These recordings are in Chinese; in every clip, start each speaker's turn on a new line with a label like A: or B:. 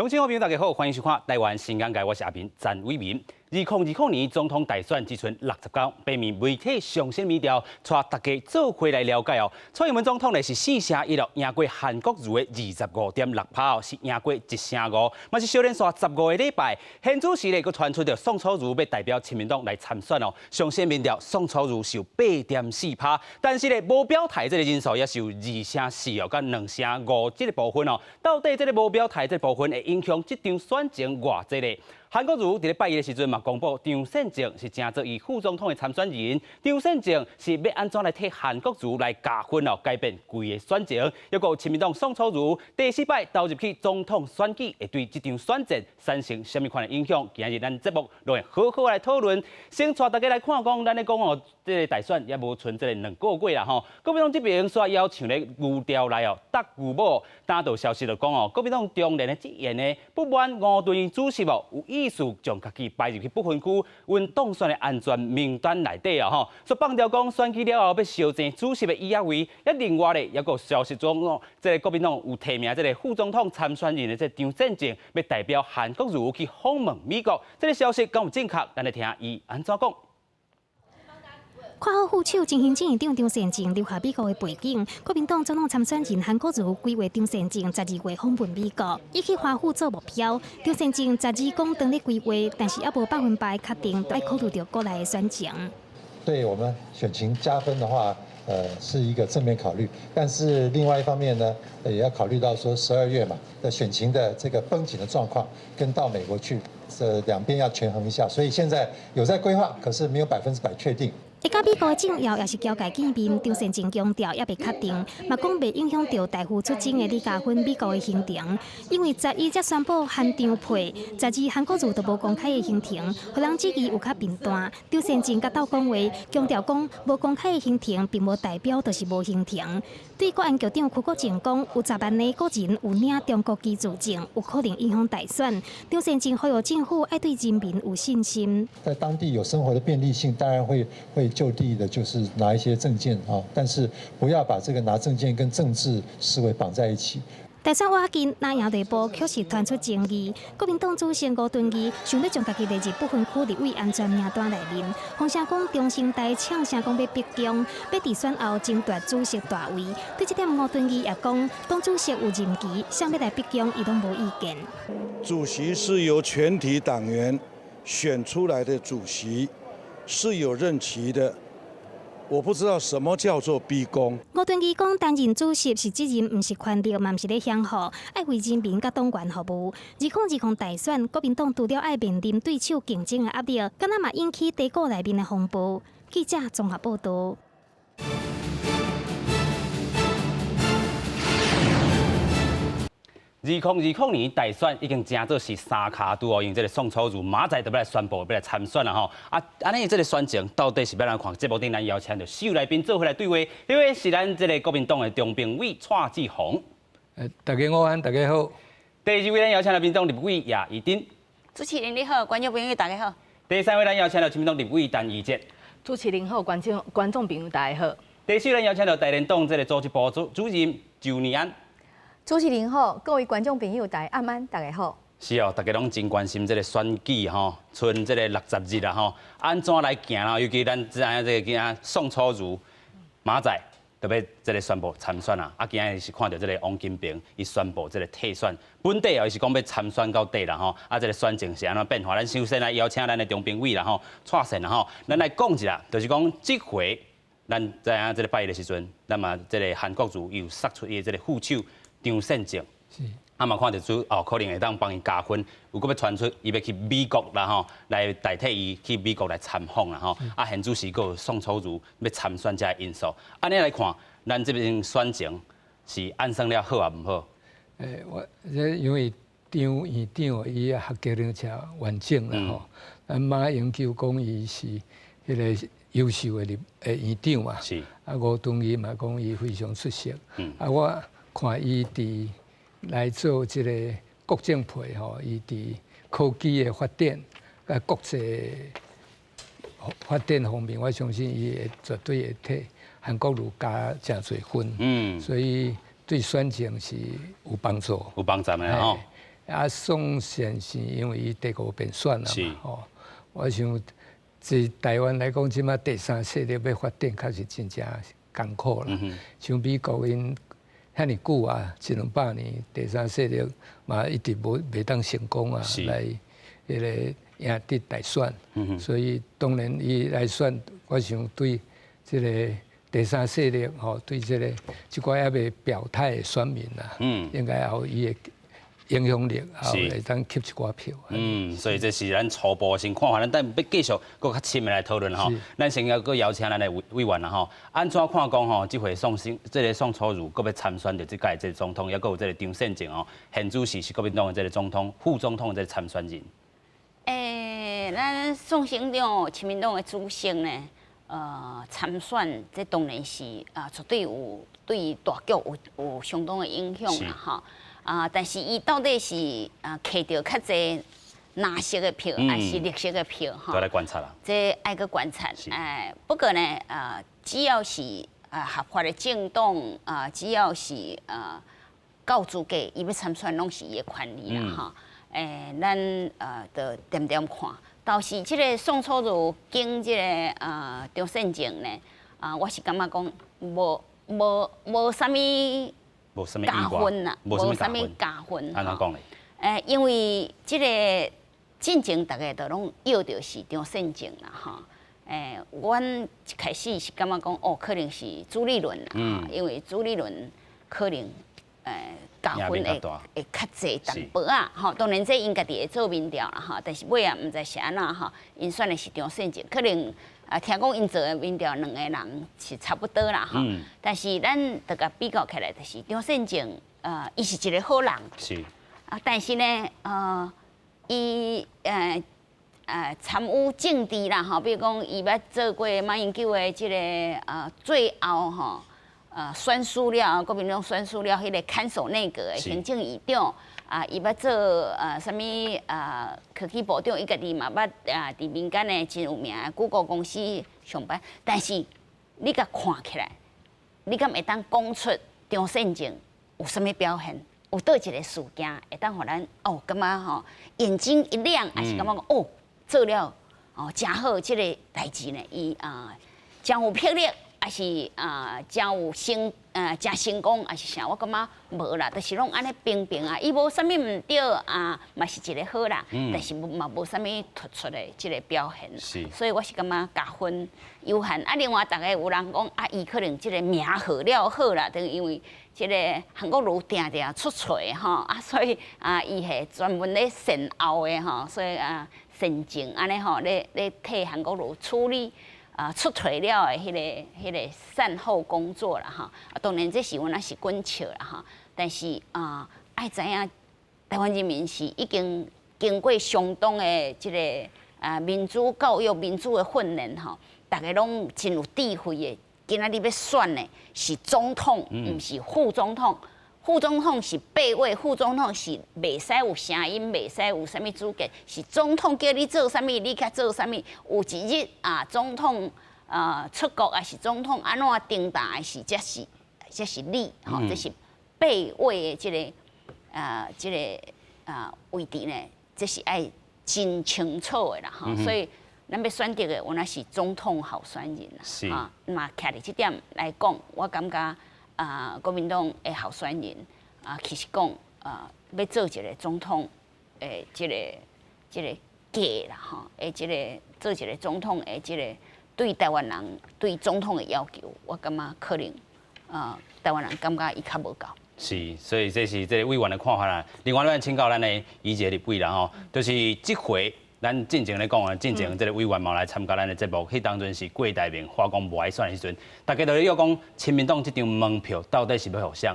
A: 乡亲好朋友大家好，欢迎收看《台湾新眼界》，我是阿平詹伟民。2020年总统大选只剩60天，北面媒体上新民调，带大家做回来了解哦。蔡英文总统呢是4-1赢过韩国瑜的25.6%，是赢过1-5，嘛是小连续15个礼拜。现主时呢，佮传出着宋楚瑜要代表亲民党来参选哦。上新民调，宋楚瑜是有8.4%，但是呢无表态这个人数也是有2-4哦，佮2-5这个部分哦。到底这个无表态这部分会影响这场选情偌济呢？韩国瑜伫咧拜一的时阵嘛，公布张善政是正做伊副总统的参选人。张善政是要安怎来替韩国瑜来加分哦，改变规个选情。又个亲民党宋楚瑜第4摆投入去总统选举，会对这场选战产生什么款的影响？今日咱节目就会好好来讨论。先带大家来看讲，咱咧讲哦，这个大选也无剩这个2个月啦吼。国民党这边煞要求咧牛调来哦，搭牛某。打到消息就讲哦，国民党中联的职员呢不满吴敦义主席哦有意思将家己排入去不分区，阮当选的安全名单内底啊吼，所以放掉讲选举了后要修正主席的椅仔位。也另外咧，也个消息中哦，这个国民党有提名这个副总统参选人的这张善政，要代表韩国瑜去访问美国。这个消息敢有正确？咱来听伊安怎讲。
B: 看好副手执行政院长张善政留下美国的背景，国民党总统参选人韩国瑜规划张善政12月访问美国，以去华府做目标。张善政12公当咧规划，但是也无100%确定，要考虑到国内的选情。
C: 对我们选情加分的话，是一个正面考虑，但是另外一方面呢，也要考虑到说12月嘛的选情的这个绷紧的状况，跟到美国去，这两边要权衡一下，所以现在有在规划，可是没有100%确定。
B: 会甲美国的政要也是交界见面，张善政强调也未确定，嘛讲袂影响到代赴出征的李嘉芬美国的行程，因为11才宣布韩张配，12韩国瑜都无公开的行程，互人质疑有较频繁。张善政甲斗讲话，强调讲无公开的行程，并无代表就是无行程。对国安局长邱国正讲，有10万的个人有领中国籍自证，有可能影响大选。张善政呼吁政府要对人民有信心。
C: 在当地有生活的便利性，当然会就地的，就是拿一些证件啊，但是不要把这个拿证件跟政治思维绑在一起。
B: 大选瓦紧，那赢地步确实传出争议。国民党主席吴敦义想要将家己列入不分区立委安全名单内面，风声讲中生代呛声讲要逼宫，要伫选后争夺主席大位。对这点，吴敦义也讲，党主席有任期，想要来逼宫，伊拢无意见。
D: 主席是由全体党员选出来的主席，是有任期的。我不知道什么叫做逼宫。
B: 吴敦义讲，担任主席是责任，不是权力，嘛不是咧享福，爱为人民甲党员服务。2020大选，国民党除了爱面临对手竞争的压力，敢若嘛引起低谷内面的风暴。记者综合报道。
A: 2020年大选已经真做是3卡度哦，因这个宋楚瑜马仔就要来宣布要来参选了吼。安尼这个选情到底是要来看？节目顶咱邀请到4位来宾做回来对话。第一位是咱这个国民党的中评委蔡志宏。
E: 大家午安，大家好。
A: 第2位咱邀请到民党立委叶宜津。
F: 主持人你好，观众朋友大家好。
A: 第3位咱邀请到亲民党立委陈怡捷。
G: 主持人好，观众朋友大家好。
A: 第4位咱邀请到台联党这个组织部主任周念安。
H: 主持人好，各位观众朋友大家晚安，大家好。
A: 是哦，大家拢真关心这个选举吼，剩这个60日啦吼，安怎来行啦？尤其咱知影这个今宋楚瑜马仔特别这个宣布参选啊，今日是看到这个王金平伊宣布这个退选，本地也是讲要参选到底啦吼，这个选情是安怎变化？咱首先来邀请咱的中评委啦吼，蔡胜啦吼，咱来讲一下，就是讲这回咱知影这个拜一的时阵，那么这个韩国瑜又杀出伊这个副手。张善政，嘛看到可能会当帮伊加分。如果要传出伊要去美国啦吼，来代替伊去美国来参访啦吼。现主席个宋楚瑜要参选这因素，安尼来看，咱这边选情是安算了好啊唔好？
E: 我因为张院长伊合格能车完整啦吼，马英九讲伊是迄个优秀的院长嘛，是吴敦义嘛讲伊非常出色，我。看伊伫来做即个国政配吼，伊伫科技的发展、国际发展方面，我相信伊会绝对会替韩国瑜加真侪分。所以对选情是有帮助。
A: 有帮助的吼。
E: 啊，宋宪是因为伊第5遍选啦嘛，吼，我想在台湾来讲，即马第3势力要发展，确实真正艰苦啦。像美国因遐尼久啊，100-200年，第3势力嘛一直袂当成功啊，来迄个赢得大选。所以当然伊来选，我想对即个第3势力吼，对即寡还未表态的选民啦，应该也有伊的影响力，也会当吸一寡票。
A: 所以这是咱初步先看法，咱等要继续搁较深的来讨论吼。咱先要搁邀请咱的委员啦吼，安怎看讲吼？这回宋楚瑜搁要参选着这届这总统，也搁有这个张善政哦，现主是国民党的这个总统、副总统的这个参选人。
F: 咱宋省长、亲民党的主席呢，参选这当然是绝对有对大局有相当的影响啦吼。但是伊到底是摕到较侪蓝色的票，还是绿色的票？哈，
A: 都来观察啦。
F: 这爱个观察。不过呢，只要是合法的政党，只要是够资格，伊要参选，拢是伊的权利啦哈。咱就点点看。倒是即个宋楚瑜经即个张善政呢，我是感觉讲无啥物。加分啦，无啥物加分。
A: 安怎讲咧？
F: 因为即个进前大家都拢要着是张善政啦，哈。阮一开始是感觉讲，可能是朱立伦啦，因为朱立伦可能加分会较济淡薄啊，吼。当然这因家己会做民调啦，哈。但是尾啊，毋知是安怎哈，因选的是张善政，可能。听讲因做的民调，2个人是差不多啦，哈。但是咱大家比较起来，就是张善政，伊是一个好人。
A: 是。
F: 但是呢，伊参与政治啦，吼，比如讲，伊捌做过马英九的即个最后吼，选输了，国民党选输了，迄个看守内阁的行政院长。伊捌做啥物科技部长，伊家己嘛捌伫民间的真有名的谷歌公司上班。但是你甲看起来，你敢会当讲出张善政有啥物表现？有倒一个事件会当互咱感觉吼眼睛一亮，还是感觉讲做了真好即个代志呢？伊真有魄力。还是真有真成功，还是啥？我感觉无啦，就是拢安尼平平啊。伊无啥物唔对嘛是一个好人，但是嘛无啥物突出的即个表现。所以我是感觉加分有限。另外，大家有人讲伊可能即个名好了好啦，等于因为即个韩国瑜定定出锤吼所以伊系专门咧善后的吼，所以善政安尼吼咧替韩国瑜处理。出退了的迄个善后工作啦哈，当然这是阮也是滚笑啦哈，但是爱知影台湾人民是已经经过相当的即个民主教育、民主的训练吼，大家拢真有智慧的。今仔日要选的是总统，毋是副总统。副总统是备位，副总统是袂使有声音，袂使有啥物资格，是总统叫你做啥物，你甲做啥物。有一日总统出国，还是总统安怎登台，还是这是你吼，这是备位的这个位置呢，这是爱真清楚的啦吼。所以咱要选择的，原来是总统候选人啦。嘛，徛伫这点来讲，我感觉。国民党的候选人其实讲要做一个总统的这个假啦吼，这个做一个总统的这个对台湾人对总统的要求，我感觉可能台湾人感觉伊较无够。是，
A: 所以这是这个委员的看法啦。另外，咱请教咱的仪姐立委啦吼，就是这回。咱进前咧讲啊，进前这个委员嘛来参加咱的节目，迄当阵是郭台铭发讲无爱选的时阵，大家都咧要讲亲民党这张门票到底是要互谁？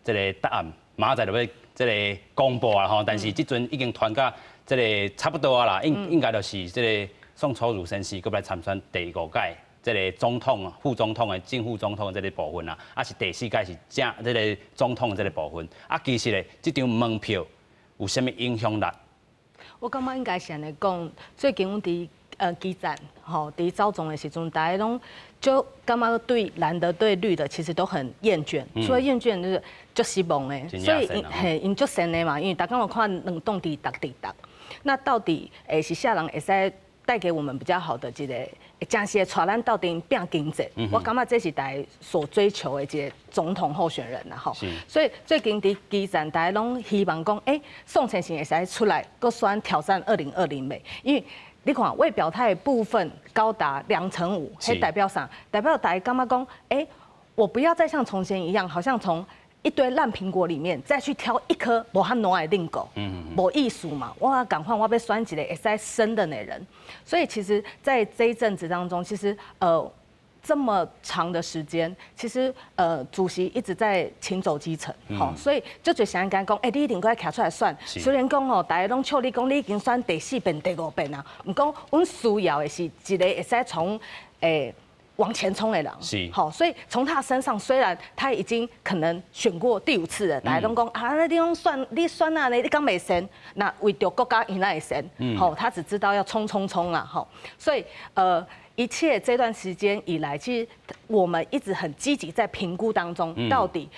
A: 这个答案马仔就要这个公布啊吼，但是这阵已经传到这个差不多啊啦，应该就是这个宋楚瑜先生，佮来参选第5届这个总统、副总统的正副总统的这个部分啊，是第4届是正这个总统的这个部分。其实咧，这张门票有啥物影响力？
G: 我感觉应该是安尼讲，最近阮伫基站，吼，伫招总的时阵，大家拢就感觉对蓝的、对绿的其实都很厌倦，除了厌倦就是就失望的，所以因就神的嘛，因为大家有看两栋地达，那到底是啥人会使带给我们比较好的一个？真是带咱到底变经济，我感觉这是大家所追求的一个总统候选人啦吼。所以最近伫基站，大家拢希望讲，宋承宪会使出来，搁选挑战2020未？因为你看未表态的部分高达5%，迄代表啥？代表大家感觉讲，我不要再像从前一样，好像从一堆烂苹果里面再去挑一颗无哈浓的令狗，无艺术嘛。我赶快我被选一个会使生的人，所以其实在这一阵子当中，其实这么长的时间，其实主席一直在请走基层，所以就想讲，你一定该徛出来选。虽然讲大家拢笑你讲你已经选第4遍、第5遍啊，不过阮需要的是一个会使从往前冲的人，好，所以从他身上，虽然他已经可能选过第5次了，大家拢讲那你拢你选啊，你讲袂选，那为着国家伊那会选，好，他只知道要冲啊，好，所以一切这段时间以来，其实我们一直很积极在评估当中，到底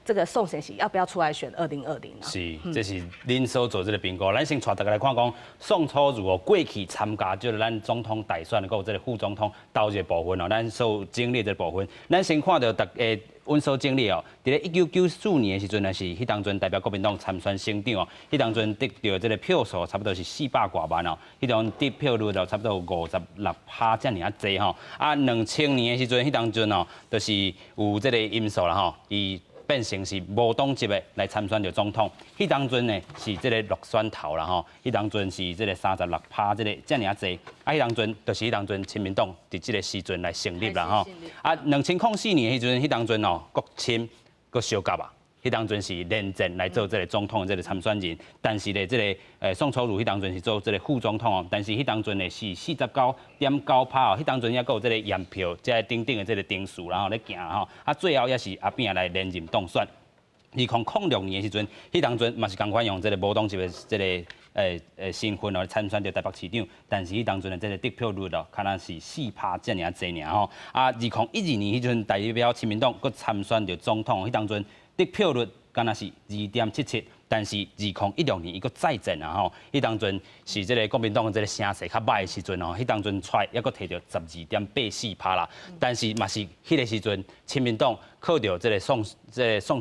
G: 这个宋承宪要不要出来选2020呢？
A: 是，这是恁所做这个评估。咱先带大家来看讲，宋楚瑜过去参加就是咱总统大选，还有这个副总统斗这个部分咱所经历这个部分，咱先看到阮所经历在1994年的时阵呢，是迄当阵代表国民党参选省长迄当阵得到这个票数差不多是400多万迄当得票率差不多56%这尔济2000年的时阵，迄当阵就是有这个因素啦伊变成是无党籍的来参选着总统。迄当阵呢是这个落选头啦迄当阵是这个36%这尔济。迄当阵就是迄当阵亲民党伫这个时阵来成立啦2004年迄阵，迄当阵国亲搁小甲迄当阵是连战来做这个总统的这个参选人，但是咧这个宋楚瑜迄当阵是做这个副总统但是迄当阵呢是49.9%迄当阵也有这个验票，这顶的这个定数然后咧行最后也是阿扁来连任当选。2006年的时阵，迄当阵嘛是共款用这个无党籍的这个身份来参选着台北市长，但是迄当阵的这个得票率可能是4%这尔济2012年迄阵代表亲民党搁参选着总统，迄当阵得票率敢若是2.77%，但是2016年伊搁再战迄当阵是这个国民党的这个声势较歹的时阵迄当阵出来还搁摕到12.84%啦，但是嘛是迄个时阵亲民党靠着这个宋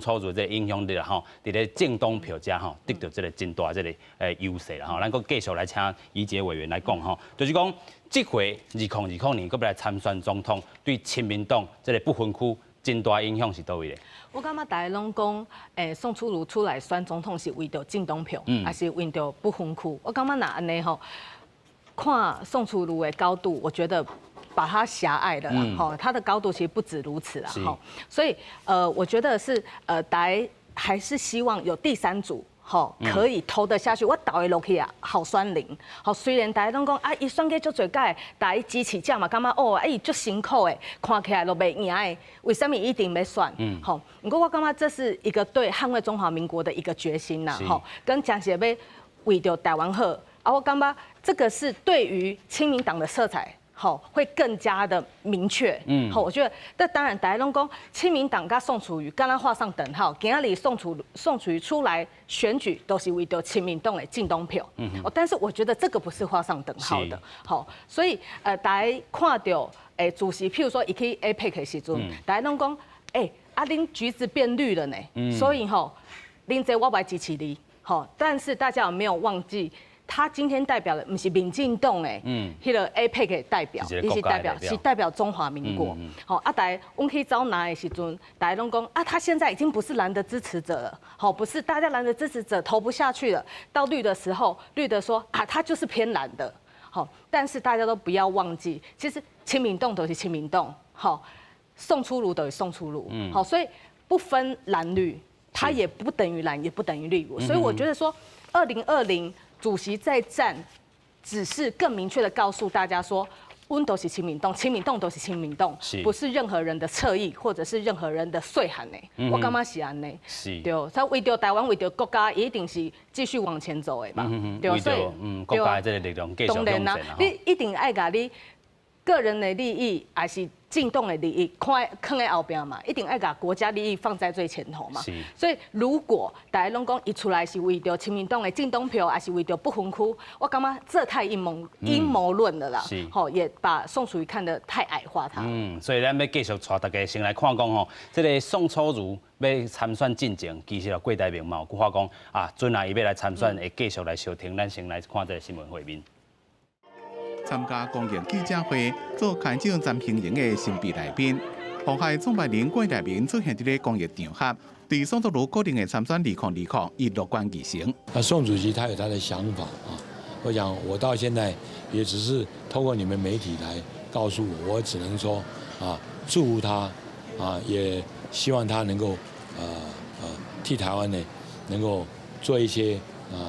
A: 楚瑜这个影响力伫咧政党票遮得到这个真大这个优势啦咱搁继续来请宜洁委员来讲就是讲这回2020年搁要来参选总统，对亲民党这个不分区真大影响是倒位咧？
G: 我感觉大家拢讲，宋楚瑜出来选总统是为着进党票，还是为着不分区？我感觉那安尼看宋楚瑜的高度，我觉得把它狭隘了啦，他的高度其实不止如此啦，所以我觉得是大家还是希望有第3组。可以投得下去，我投的落去好选零。虽然大家拢讲伊选过足侪届，大家支持者嘛，感觉伊足辛苦的，看起来都袂赢的，为什么一定要选？不过我感觉这是一个对捍卫中华民国的一个决心啦，跟讲是要为着台湾好。我感觉这个是对于亲民党的色彩。会更加的明确。我觉得，但当然，大家拢讲亲民党跟宋楚瑜跟他画上等号。今日宋楚瑜出来选举，都是为着亲民党的进党票。但是我觉得这个不是画上等号的。所以大家看到主席，譬如说一去 APEC 的时阵，大家拢讲恁橘子变绿了呢。所以恁这我不支持你。但是大家有没有忘记？他今天代表的不是民进党迄个 APEC 的代表，伊是代表中华民国。大家我们可以招拿的时阵，大家拢讲他现在已经不是蓝的支持者了，不是大家蓝的支持者投不下去了。到绿的时候，绿的说他就是偏蓝的。但是大家都不要忘记，其实亲民党都是亲民党，宋楚瑜都是宋楚瑜，所以不分蓝绿，它也不等于蓝，也不等于绿。所以我觉得说，2020。主席在战，只是更明确的告诉大家说，温都是亲民党，亲民党都是亲民党，不是任何人的侧翼或者是任何人的细汉的。我感觉是安尼，对，他为着台湾，为着国家，一定是继续往前走的嘛。对，所以
A: 国家的这个力量继续向前啦。
G: 你一定爱甲你个人的利益，还是进党的利益，放在后边嘛，一定爱把国家利益放在最前头嘛。所以如果大家拢讲一出来是为着亲民党的进党票，还是为着不分区，我感觉这太阴谋论了啦。好，也把宋楚瑜看得太矮化他。
A: 所以咱要继续带大家先来看讲吼，这个宋楚瑜要参选进前，其实郭台铭嘛有句话讲啊，准啊伊要来参选，会继续来收听。咱先来看这个新闻画面。
I: 参加公益记者会做开奖暂停营的神秘来宾，红海创办人郭台铭出现在公益场合，对宋楚瑜个人的参选2020以乐观其成。
J: 宋主席他有他的想法啊，我想我到现在也只是透过你们媒体来告诉我，我只能说啊，祝福他啊，也希望他能够替台湾呢能够做一些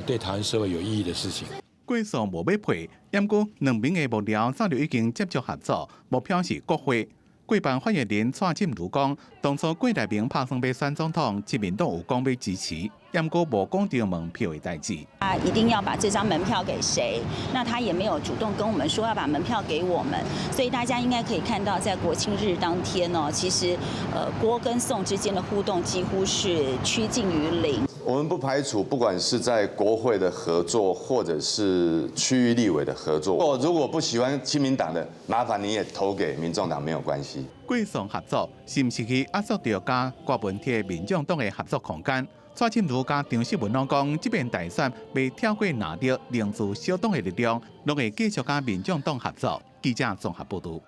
J: 对台湾社会有意义的事情。
I: 过数无要配，不过两名的幕僚早就已经接触合作，目标是国会。过办发言人蔡进如讲，当初郭台铭拍算要选总统，亲民党有讲要支持，不过无讲到门票的代志。
K: 一定要把这张门票给谁？那他也没有主动跟我们说要把门票给我们，所以大家应该可以看到，在国庆日当天哦，其实郭跟宋之间的互动几乎是趋近于零。
L: 我们不排除，不管是在国会的合作，或者是区域立委的合作。如果不喜欢亲民党的，麻烦你也投给民众党，没有关系。
I: 过宋合作是不是去压缩掉加郭文鐵民众党的合作空间？蔡清如加张世文拢讲，这边大选未跳过拿到凝聚小党的力量，拢会继续加民众党合作。记者综合报道。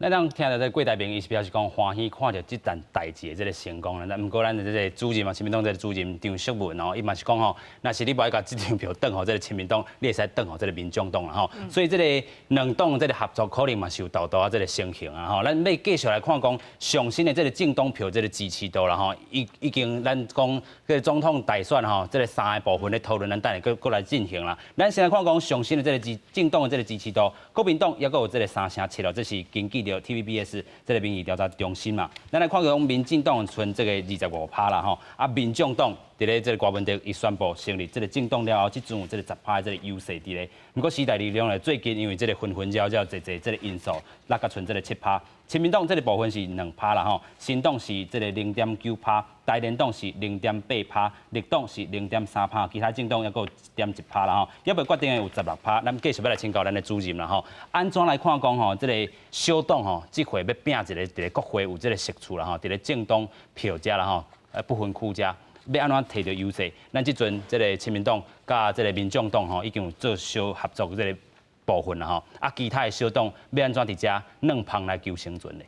A: 咱当听到这郭台铭，伊是表示讲欢喜看到这件代志的这个成功啦。但不过咱的这个主任嘛，亲民党这个主任张淑文哦，伊嘛是讲吼，若是你不爱甲这张票转吼这个亲民党，你会使转吼这个民众党啦吼。所以这个两党这个合作可能嘛是有大大这个成型啊吼。咱要继续来看讲上新的这个政党票这个支持度啦吼，已经咱讲这个总统大选吼，这个3个部分的讨论，咱等下过来进行啦。咱先来看讲上新的这个政党的这个支持度，国民党也阁有这个3.7了，这是根据TVBS 这个民意调查中心嘛，咱来看讲民进党剩这个25%啦吼，啊民众党伫咧这个郭文哲一宣布成立这个政党了后，即阵有这个10%的这个优势伫咧。不过时代力量咧最近因为这个纷纷扰扰这个因素，落甲剩这个7%。亲民党这个部分是2%啦吼，新党是这个0.9%，台联党是0.8%，绿党是0.3%，其他政党也阁有1.1%啦吼。要不决定的有16%，咱继续要来请教咱的主任啦吼。安怎来看讲吼，这个小党吼，这回要拼一个伫咧国会有这个实处啦吼，伫咧政党票遮啦吼，不分区遮。要安怎摕到优势？咱即阵这个亲民党甲这个民众党吼，已经有做小合作这个部分啦吼。啊，其他的小党要安怎伫遮两旁来求生存咧？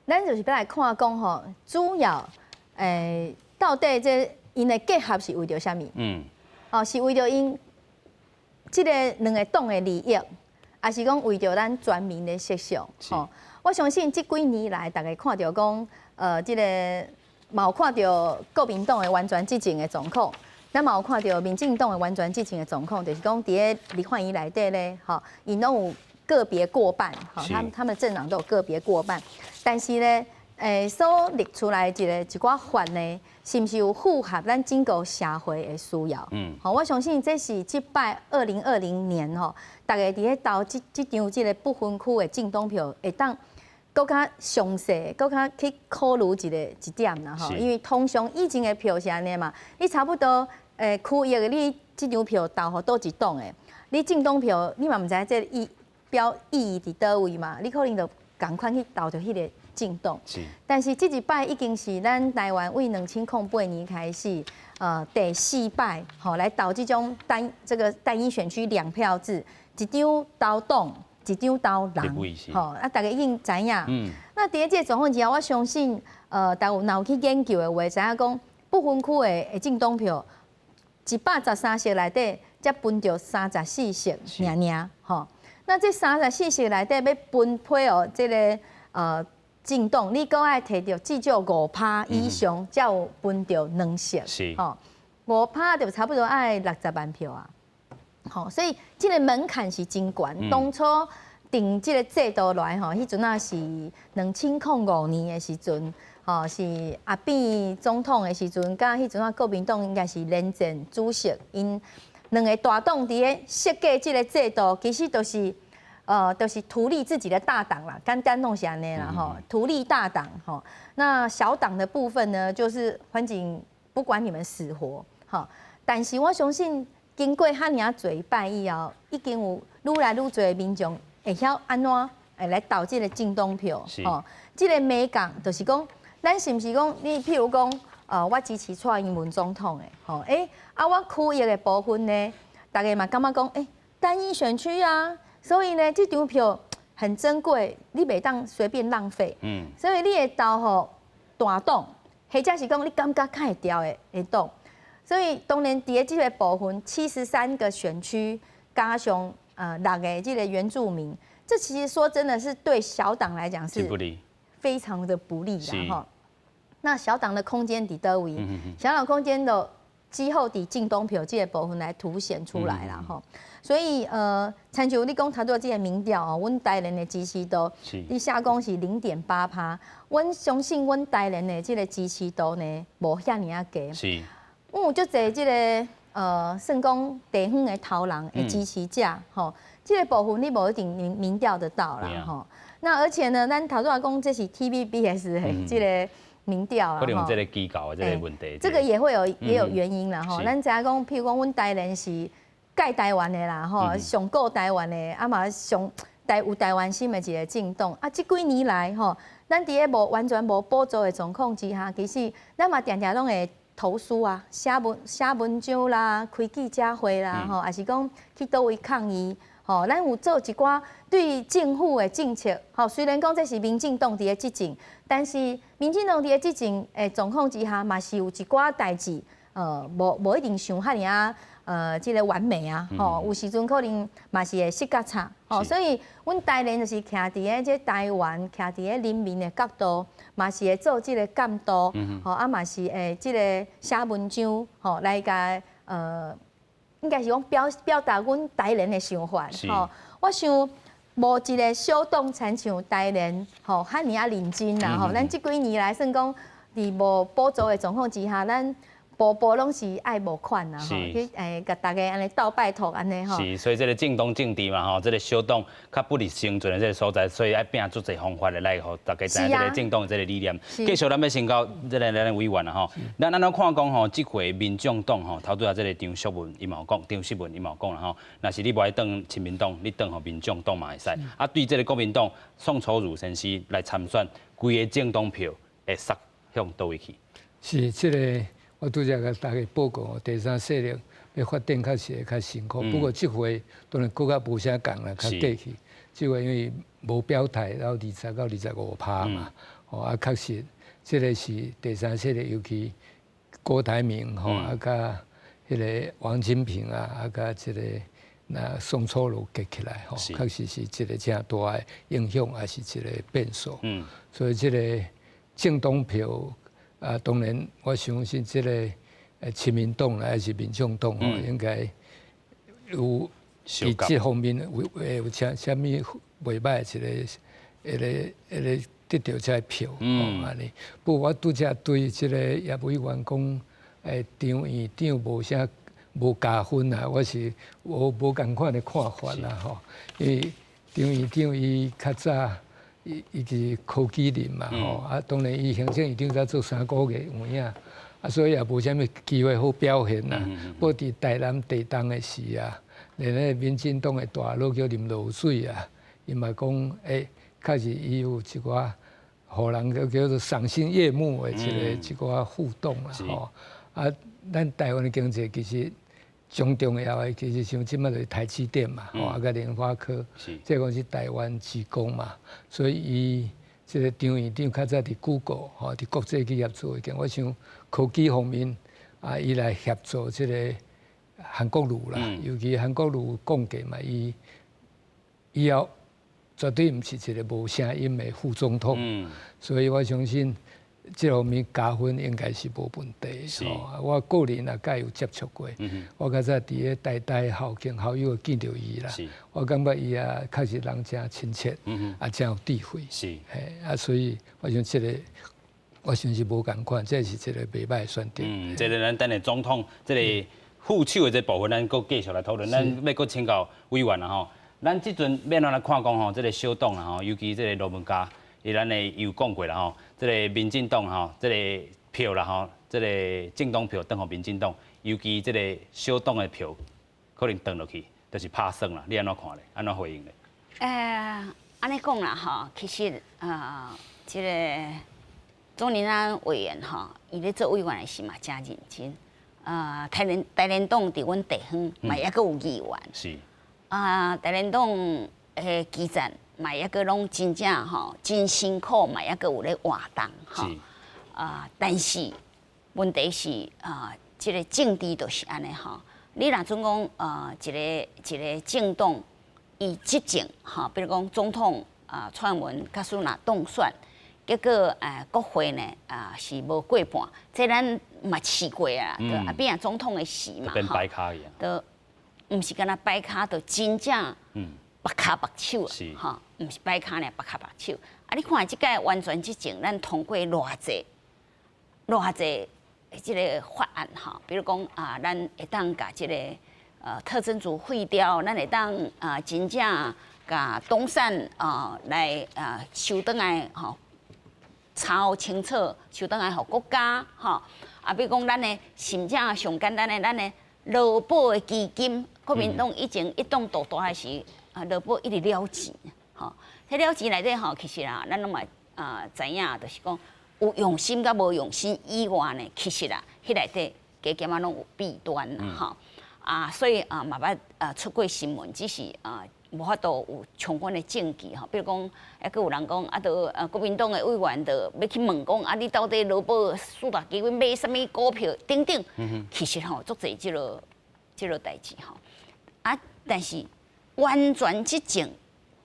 H: 咱就是要来看讲吼，主要到底这因的结合是为着啥物？是为着因这个两个党的利益，还是讲为着咱全民的设想？我相信这几年来，大家看到讲，这个。嘛有看到国民党的完全执政的状况，咱嘛有看到民进党的完全执政的状况，就是讲伫咧立法院内底咧，因拢有个别过半，他们政党都有个别过半，但是咧，所列出来一寡法呢，是毋是有符合咱整个社会的需要？我相信这是这摆2020年大家伫咧投这张这个不分区的政党票会当。搁较详细，搁较去考虑一点啦吼，因为通常以前的票是安尼嘛，你差不多区域的你这张票投互倒一党的，你政党票你嘛毋知这意义伫倒位嘛，你可能就共款去投着迄个政党。但是这一摆已经是咱台湾为2008年开始，第4摆来投这种单一选区2票制，一张投党。一张投人，大家已经知影。那第一这状况之下，我相信，大家有去研究的话，知影讲不分区的政党票，113席内底才分着34席，尔。那这34席内底要分配这个政党，你搁爱摕到至少5%以上，才有分着2席。5%就差不多爱60万票啊。所以这个门槛是真悬。当初定即个制度来吼，迄阵啊是2005年的时阵，吼是阿扁总统的时阵，甲迄阵啊国民党应该是连战主席，因两个大党伫咧设计即个制度，其实都是都是图利自己的大党啦，简单弄是安尼啦吼，图利大党吼。那小党的部分呢，就是反正不管你们死活，吼。但是我相信，经过遐尔侪摆以后，已经有愈来愈侪的民众会晓安怎来投即个政党票，吼。即个美感就是讲，咱是毋是讲，你譬如讲，我支持蔡英文总统的，吼，我区域的部分呢，大家嘛感觉讲，单一选区啊，所以呢，这张票很珍贵，你袂当随便浪费。所以你会投互大党，或者是讲你感觉较会调的党。所以当然，伫即个部分73个选区，加上6个这个原住民，这其实说真的是对小党来讲是非常的不利的哈。那小党的空间伫倒位？小党空间的之后伫进东票这个部分来凸显出来啦哈。所以参照你讲头拄这个民调哦，阮台联的支持度，你下讲是0.8%，阮相信阮台联的这个支持度呢，无遐尔啊低。是。有足侪即个算讲地方的头人的支持者，吼，即个部分你无一定民调得到啦，吼。那而且呢，咱头拄讲这是 TVBS 的即个民调啦，
A: 可能有这个机构的这个问题。
H: 这个也有原因啦，吼。咱知影讲，譬如讲，阮台联是盖台湾的啦，吼，上顾台湾的，啊嘛上有台湾心的一个政党。啊，这几年来，吼，咱伫个完全无补助的状况之下，其实咱嘛常常拢会投诉啊，写文章啦，开记者会啦，吼，还是讲去倒位抗议，吼，咱有做一寡对政府的政策，吼，虽然讲这是民进党伫个执政，但是民进党伫个执政的状况之下，嘛是有一寡代志，无一定像遐尔即个完美啊，吼，有时阵可能嘛是会失角差，吼，所以阮台联就是徛伫个即台湾，徛伫个人民的角度，嘛是会做即个监督，吼，啊嘛是会即个写文章，吼，来甲应该是讲表达阮台联的想法，吼，我想无一个小党参像台联，吼，遐尔啊认真啦，吼，咱即几年来算讲伫无补助的状况之下，咱步拢是爱募款啦，吼，去甲大家安尼斗拜托安尼吼。
A: 是，所以这个政党政治嘛，吼，这个小党较不利生存的这个所在，所以爱拼出一方法来，互大家知影这个政党的这个理念。继续咱要先到这个咱委员啦，吼，咱怎看讲吼，这回民众党吼，头拄啊这个张淑文伊嘛有讲，张淑文伊嘛有讲啦吼，若是你无爱当亲民党，你当互民众党嘛会使。啊，对这个国民党宋楚瑜先生来参选，规个政党票会撒向倒位去？
E: 是这个。我拄则甲大家报告，第三势力要发展较是会较辛苦。不过这回当然更较无啥共啦，较过去。这回因为无表态，然后20到25%嘛，啊，确实，这个是第三势力，尤其郭台铭吼，啊，甲迄个王金平啊，甲这个那宋楚瑜结起来吼，确实是一个正大的影响，也是一个变数。所以这个政党票。啊，当然，我相信这个亲民党还是民众党吼，应该有伫这方面有啥物袂歹一个得到这票吼安尼。不过我拄则对这个叶委员讲，张院长无啥无加分啊，我是无共款的看法啦吼。因为张院长伊较早。伊是科技人嘛吼，啊当然伊行政院长才做3个月有影，啊所以也无啥物机会好表现啦。不过伫台南地东的时啊，连个民进党的大佬叫林露水啊，伊嘛讲确实伊有一寡互人叫做赏心悦目的一寡互动啦吼。啊，咱台湾的经济其实。上重要的其实像即摆就是台积电嘛，啊个联发科，这个是台湾之光嘛，所以伊这个张院长较早伫 Google 吼，伫国际企业做一件，我想科技方面啊，伊来协助这个韩国瑜啦，尤其韩国瑜讲过嘛，伊后绝对毋是一个无声音的副总统，所以我相信这方面加分应该是无问题。我个人也甲有接触过，我较早伫个台校庆校友见到伊啦，我感觉伊也确实人真亲切，也真有智慧。所以我想这个。我想是无共款，这是一个袂歹选择。
A: 这个咱等下总统这个副手的这部分，咱搁继续来讨论。咱要搁请教委员啦吼，咱即阵要来看讲吼，这个小党啦吼，尤其这个罗文嘉，伊咱的有讲过啦吼，这个民进党吼，这个票啦吼，这个政党票等互民进党，尤其这个小党的票可能转落去，就是拍算啦。你安怎看咧？安怎回应咧？
F: 安尼讲啦吼，其实这个。钟林安委员吼，伊咧做委员的时嘛，真认真。台联党伫阮地方嘛，抑阁有议员。
A: 是。
F: 台联党诶基层嘛，抑阁拢真正吼，真辛苦嘛，抑阁有咧活动吼。但是问题是即个政治就是安尼吼。你若准讲一个政党伊执政吼，比如讲总统蔡英文假使若当选。结果国会呢是无过半，这咱嘛试过啊，就变总统的时嘛，
A: 跟摆卡一样，
F: 都唔是干那摆卡，就真正白卡白手啊，唔是摆卡呢，白卡白手。你看即个完全执政，咱通过偌济即个法案哈，比如讲咱会当甲即个特侦组废掉，咱会当真正甲东山来收倒来吼。抄清楚，收倒来互国家，吼比如讲咱的甚至上简单的，咱的劳保的基金，国民党以前一党独大的时，劳保一直了钱，吼，迄了钱内底吼，其实咱拢嘛知影，就是讲有用心甲无用心以外呢，其实迄内底加减拢有弊端吼，所以嘛捌出过新闻，只是无法度有充分的证据吼，比如讲，阁有人讲国民党的委员就要去问讲，你到底劳保四大基金买啥物股票等等，其实吼足侪即落代志吼，但是完全执政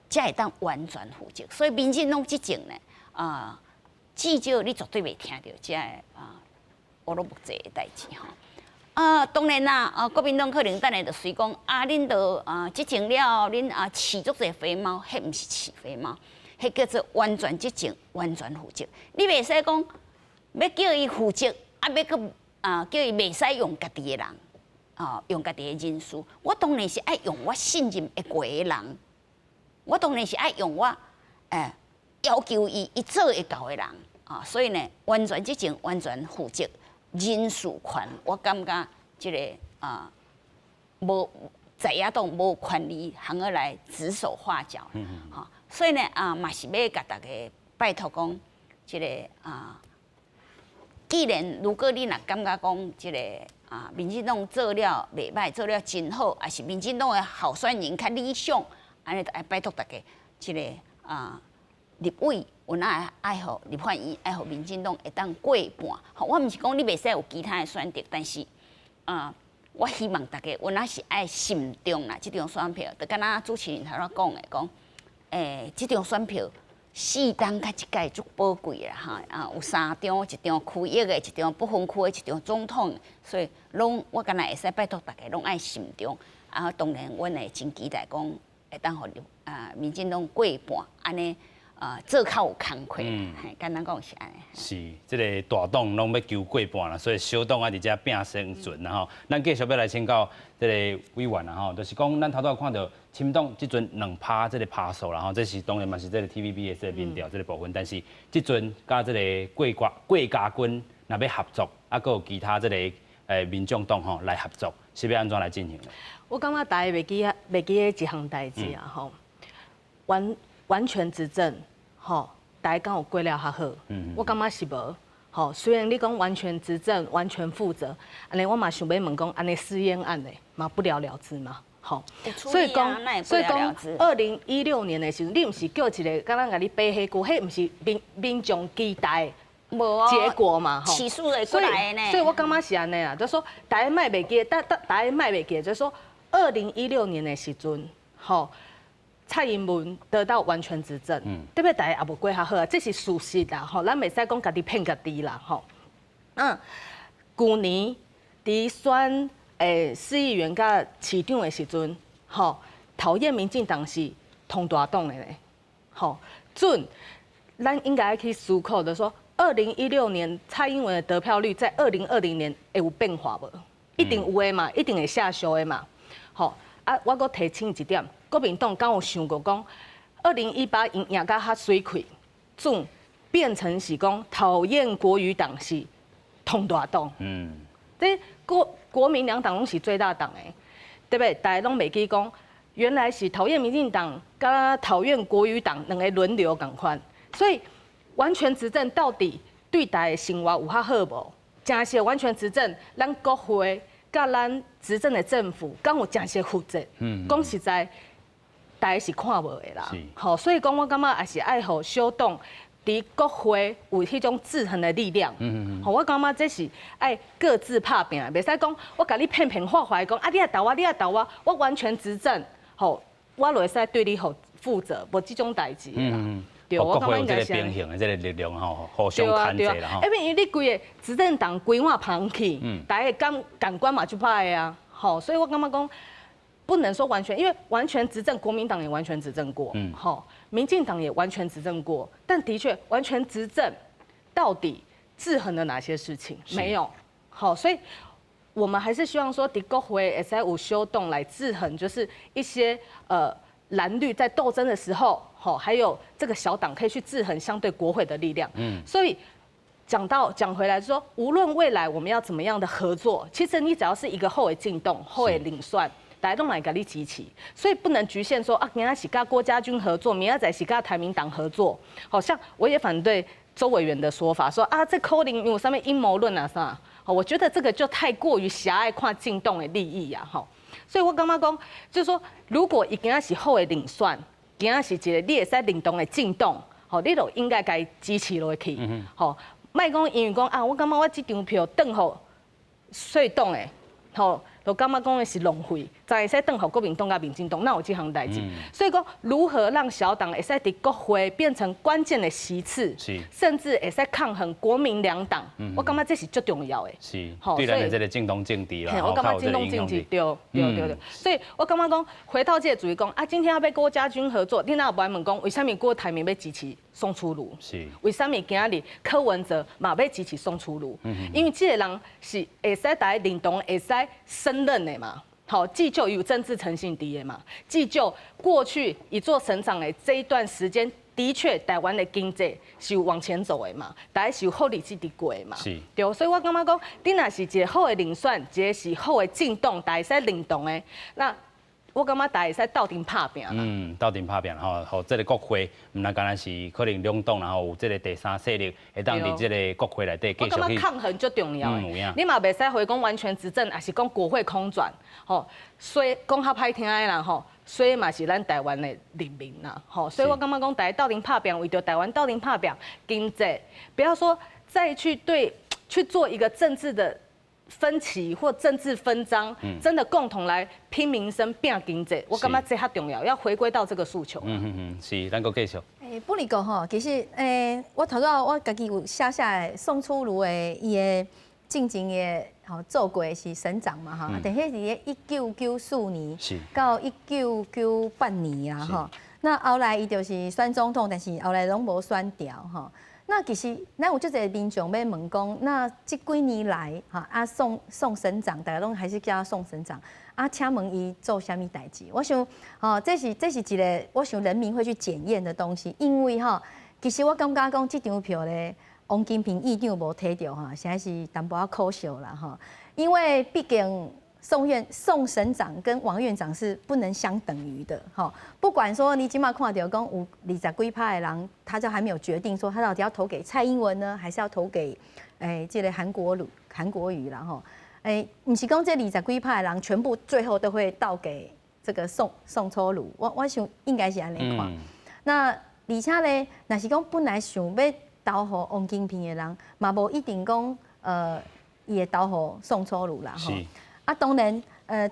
F: 才会当完全负责，所以民进党执政呢，至少你绝对袂听到这乌鲁木齐的代志吼。当然啦，国民党可能等下就随讲，恁就执政了，恁饲足侪肥猫，迄毋是饲肥猫，迄叫做完全执政，完全负责。你袂使讲要叫伊负责，要叫伊袂使用家己的人，用家己的人事。我当然是爱用我信任会过的人，我当然是爱用我要求伊做会到的人所以呢，完全执政，完全负责。人事权，我感觉这个无在野党无权利通而来指手画脚，所以呢嘛是要甲大家拜托讲，这个既然如果你若感觉讲这个民进党做了袂歹，做了真好，还是民进党的候选人较理想，安尼就爱拜托大家，这个立委。有哪爱好立法院爱好民进党会当过半，我毋是讲你袂使有其他的选择，但是我希望大家有哪是爱慎重啦，这张选票，就敢若主持人头仔讲的，讲这张选票4张甲一届足宝贵啦有3张，一张区域的，一张不分区的，一张总统，所以我敢若会使拜托大家拢爱慎重，当然阮会真期待讲会当互民进党过半安尼。做较有工课，简单讲是安尼。
A: 是，这个大党拢要求过半啦，所以小党伫遮拼生存啦吼。咱继续要来请教这个委员啦吼，就是讲咱头拄看到亲党即阵2趴这个趴数啦吼，这是当然嘛是这个 TVB 的这个民调这个部分，但是即阵甲这个贵家军若要合作，阁有其他这个民众党吼来合作，是要安怎来进行的？
G: 我感觉大家袂记的一项代志吼，完全执政，大家敢有过了较好？我感觉是无。虽然你讲完全执政、完全负责，安尼我嘛想要问讲，安尼私烟案呢，嘛不了了之嘛？所以讲，2016年的时候，你毋是叫一个敢若甲你背迄句，迄毋是民众期待结果嘛？
F: 起诉的过来呢。
G: 所以我感觉是安尼啦，就是说大家卖袂记，大家卖袂记，就是说2016年的时阵，蔡英文得到完全执政，对不对？大家也无过较好啊，这是事实啦，吼，咱袂使讲家己骗家己啦，吼。去年伫选市议员甲市长的时阵，吼，讨厌民进党是通大党的咧，吼，准咱应该去思考的说，2016年蔡英文的得票率在2020年会有变化无？一定有的嘛，一定会下修的嘛，吼。我阁提醒一点，国民党敢有想过讲，2018因赢甲较水溃，总变成是讲讨厌国语党是通大党。这国民两党拢是最大党的，对不对？大家拢袂记讲，原来是讨厌民进党甲讨厌国语党两个轮流共款，所以完全执政到底对大家生活有较好无？真是完全执政，咱国会。甲咱执政的政府，敢有真实负责？讲实在，大家是看无的啦。好，所以讲我感觉也是爱互小党伫国会有迄种制衡的力量。好，我感觉这是爱各自拍拼，袂使讲我甲你骗骗画画讲啊，你来投我，你来投我，我完全执政，好，我就会使对你负责，无这种代志啦。对，
A: 我感觉应该是平衡的这个力量吼，互相牵制啦吼。
G: 因为你规个执政党规划旁去，大家感官嘛就歹啊，吼，所以我感觉讲不能说完全，因为完全执政，国民党也完全执政过，吼，民进党也完全执政过，但的确完全执政到底制衡了哪些事情？没有，好，所以我们还是希望说，伫国会会使有小党来制衡，就是一些蓝绿在斗争的时候，还有这个小党可以去制衡相对国会的力量。所以讲回来说，无论未来我们要怎么样的合作，其实你只要是一个后尾进动、后尾领算，大家都来给你集齐，所以不能局限说啊，明仔是跟郭家军合作，明仔载是跟台民党合作。好像我也反对周委员的说法，说啊这可能有上面阴谋论啊啥。我觉得这个就太过于狭隘，看进动的利益呀，哈。所以我感觉讲，就是说，如果伊今仔是好的领算，今仔是一个你会使领动的进动，吼，你就应该该支持落去，吼，莫讲因为讲啊，我感觉我这张票转互税党的，吼，就感觉讲的是浪费，才会使转互国民党甲民进党，那有这项代志。所以讲，如何让小党会使伫国会变成关键的席次，甚至会使抗衡国民两党，我感觉这是最重要的。
A: 是，对咱的这个政党政治啦，
G: 我感觉政党政治对。所以我感觉讲，回到这个主义讲啊，今天要跟郭家军合作，你哪有问讲，为什么郭台铭要支持宋楚瑜？是，为什么今仔日柯文哲嘛要支持宋楚瑜？因为这个人是会使大家领动，会使胜任的嘛。好，既就有政治诚信的嘛，既就过去一做省长的这一段时间，的确台湾的经济是有往前走的嘛，大家是有好日子伫过的嘛，对，所以我感觉讲，你若是一个好的领算，一个是好的进动，大家使领动的，那我感觉大家使斗阵拍拼啦。
A: 斗阵拍拼吼，吼，这个国会唔那干那是可能两党然后有这个第三势力，会当伫这个国会内底继续去。
G: 我感觉抗衡最重要的，你嘛袂使回讲完全执政，也是讲国会空转，吼，所以讲较歹听的人吼。所以嘛是咱台湾的人民啦，吼，所以我感觉讲，大家斗阵拍拼，为着台湾斗阵拍拼，经济不要说再去做一个政治的分歧或政治分赃，真的共同来拼民生、拼经济，我感觉这较重要，要回归到这个诉求。
A: 是，咱搁继续。
H: 不离讲吼，其实我头先我家己有写的宋楚瑜的伊的进前的。吼，做过是省长嘛哈，但迄是1994年到1998年啊哈。那后来伊就是选总统，但是后来拢无选掉哈。那其实咱有足侪民众要问讲，那这几年来哈啊宋省长，大家拢还是叫他宋省长啊，请问伊做啥物代志？我想哦，这是一个我想人民会去检验的东西，因为哈，其实我感觉讲这张票咧。王金平议长无摕到哈，实在是淡薄仔可惜啦哈。因为毕竟宋省长跟王院长是不能相等于的哈。不管说你今嘛看到讲有20几趴的人，他就还没有决定说他到底要投给蔡英文呢，还是要投给这个韩国瑜啦哈。不是讲这20几趴的人全部最后都会倒给这个宋楚瑜，我想应该是安尼看。那而且咧，若是讲本来想要投予王金平的人，嘛无一定讲伊会投予宋楚瑜啦吼。啊，当然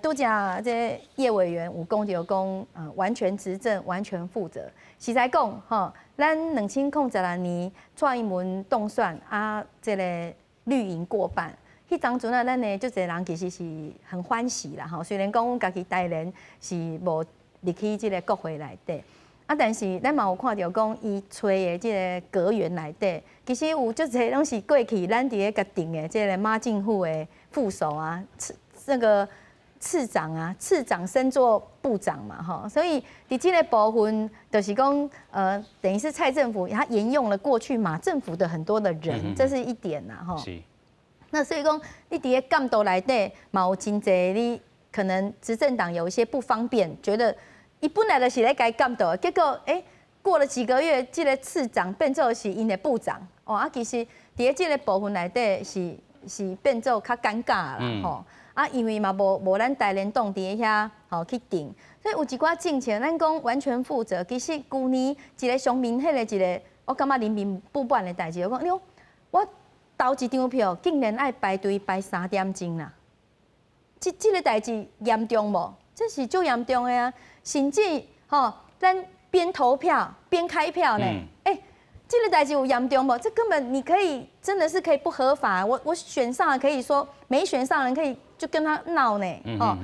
H: 拄则这叶委员有讲到讲，完全执政、完全负责。实在讲，吼，咱2016年蔡英文当选啊，这个绿营过半，迄当阵啊，咱的足侪人其实是很欢喜啦，吼。虽然讲阮家己台联是无入去这个国会内底，啊，但是咱嘛有看到讲，伊找的这个阁员内底，其实有足侪拢是过去咱伫个甲定的这个马政府的副手啊，那个。次长啊，次长升做部长嘛，哈，所以伫这个部分就是讲，等于是蔡政府他沿用了过去马政府的很多的人，这是一点呐，哈。是。那所以讲，你伫个监督内底，嘛有真侪你可能执政党有一些不方便，觉得伊本来就是咧该监督，结果过了几个月，这个次长变做是因的部长，哦啊，其实伫个这个部分内底是变做较尴尬啦，吼。啊，因为嘛无咱台联党伫遐吼去定，所以有一寡政策，咱讲完全负责。其实去年一个上面迄个一个，我感觉人民不办的代志，我讲，我投一张票竟然爱排队排3点钟啦！这个代志严重无？这是最严重的啊！甚至吼，咱边投票边开票呢，这个代志有严重无？这根本你可以真的是可以不合法。我选上了可以说，没选上人可以就跟他闹呢。哦，